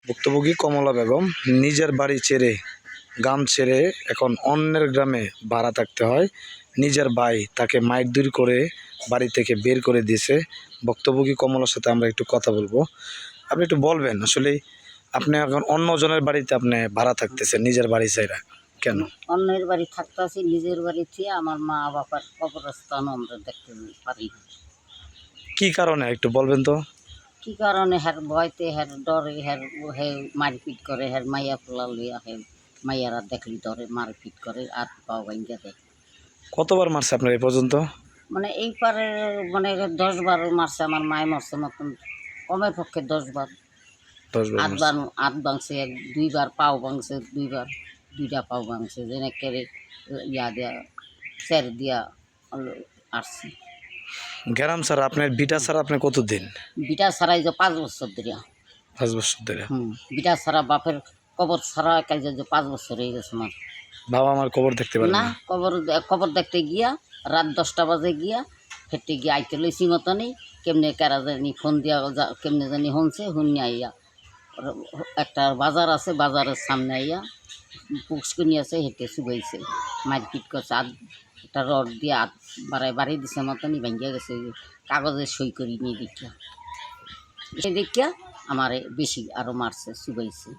ভুক্তভোগী কমলা বেগম নিজের বাড়ি ছেড়ে, গ্রাম ছেড়ে এখন অন্যের গ্রামে ভাড়া থাকতে হয়। নিজের ভাই তাকে মারধর করে বাড়ি থেকে বের করে দিয়েছে। ভুক্তভোগী কমলার সাথে আমরা একটু কথা বলবো। আপনি একটু বলবেন আসলে আপনি এখন অন্যজনের বাড়িতে আপনি ভাড়া থাকতেছেন নিজের বাড়ি ছেড়ে কেন? অন্যের বাড়ি থাকতেছি, নিজের বাড়িতে আমার মা বাবার কবরস্থান আমরা দেখতে পারি না। কি কারণে একটু বলবেন তো? কি কারণে? হ্যার ভয়তে, হ্যার ডরে, হে মারপিট করে, হ্যার মাইয়া পোলা লইয়া, মাইয়ারা দেখলি ডরে মারপিট করে আর পাও ভাঙ্গা দেয়। কতবার মারছে আপনার এই পর্যন্ত? মানে এই পারে মানে 10-12 মারছে। আমার মায় মারছে মতন কমের পক্ষে 10 বার। 10 বার মারছে। হাত ভাঙছে, 2 বার পাও ভাঙছে, 2টা পাও ভাঙছে। যেন কেড়ে ইয়া দিয়া স্যার দিয়া আসছে। গ্রাম ছাড়া আপনার বিটা ছাড়া আপনি কতদিন? বিটা ছাড়াই যে 5 বছর ধরে। 5 বছর ধরে? বিটা ছাড়া বাপের কবর ছাড়া কাজে যে 5 বছর হয়ে গেছে আমার। বাবা আমার কবর দেখতে পারেন না, না? কবর দেখতে গিয়া রাত 10টা বাজে গিয়া ফেটে গিয়া আইতে লইছি মতনই। কেমনে কেরা জানি ফোন দিয়া কেমনে জানি শুনছে, শুনি আইয়া একটা বাজার আছে, বাজারের সামনে আইয়া পুষ্কনি আছে, হেঁটে শুকাইছে, মারপিট করছে। একটা রড দিয়ে হাত বাড়াই দিছে মতনই ভাঙ্গিয়া গেছে। কাগজে সই করি নিয়ে দেখিয়া আমার বেশি আরও মারছে, শুকাইছে।